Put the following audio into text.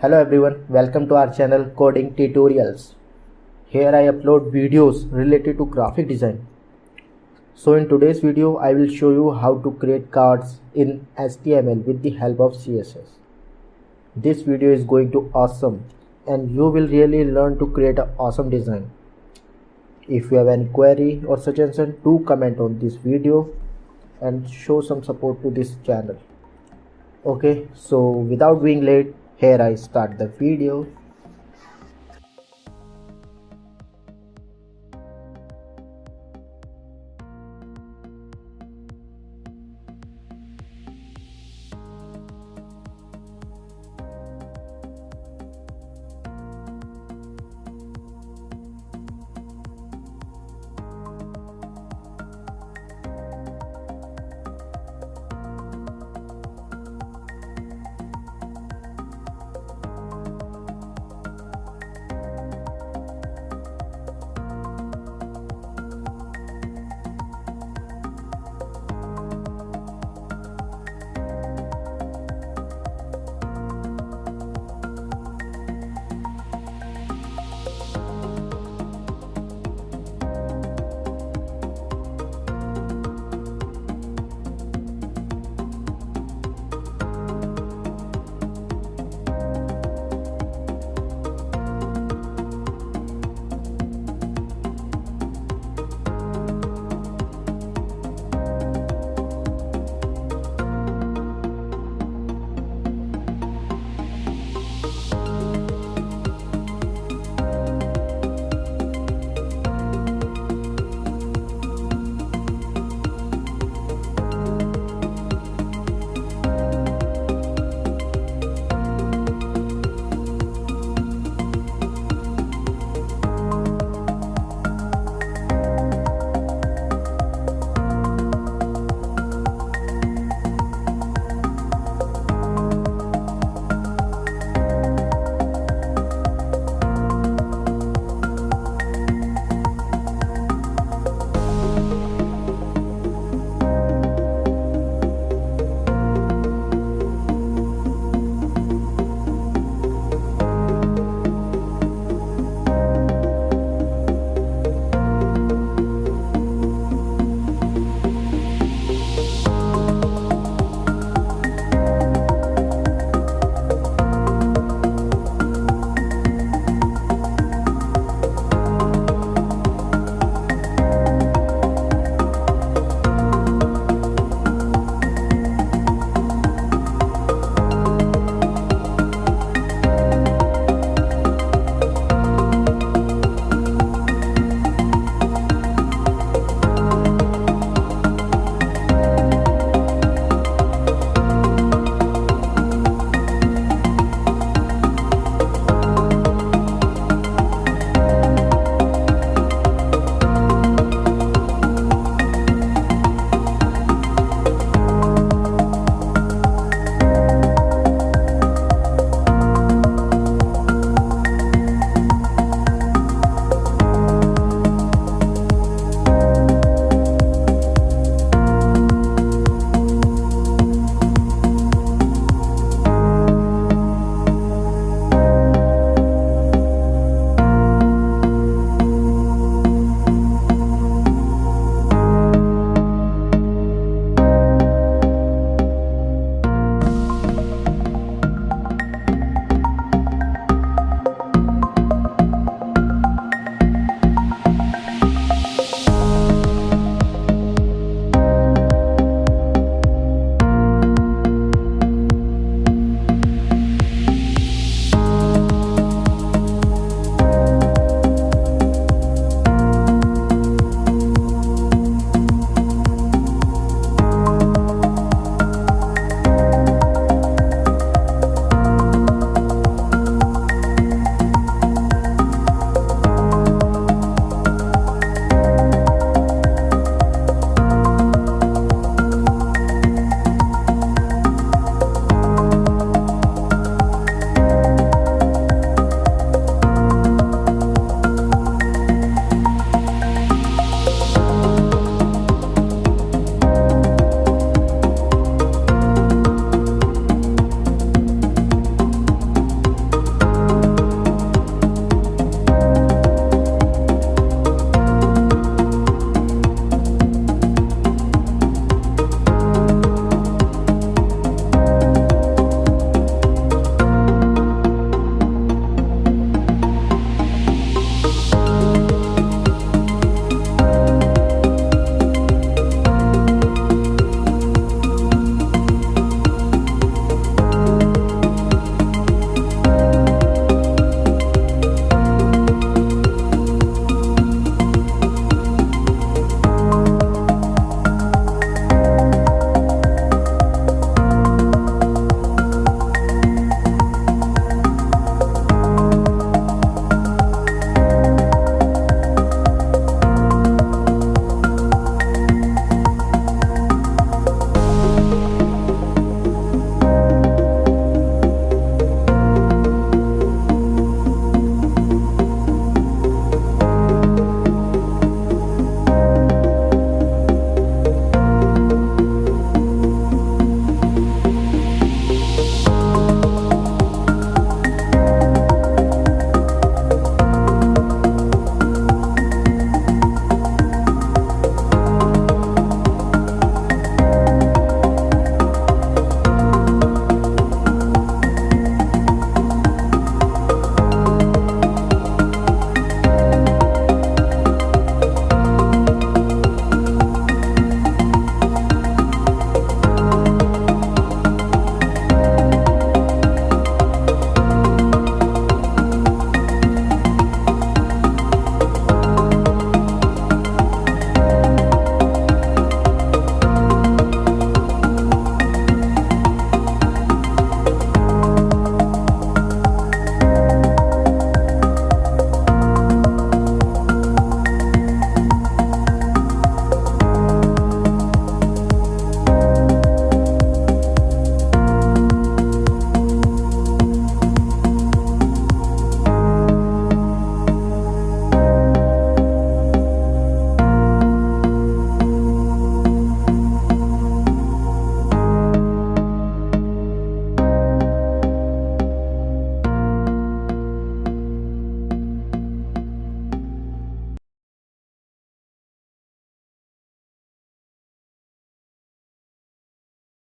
Hello everyone, welcome to our channel Coding Tutorials. Here I upload videos related to graphic design. So in today's video I will show you how to create cards in HTML with the help of CSS. This video is going to awesome and you will really learn to create an awesome design. If you have any query or suggestion, do comment on this video and show some support to this channel. Okay, so without being late, here I start the video.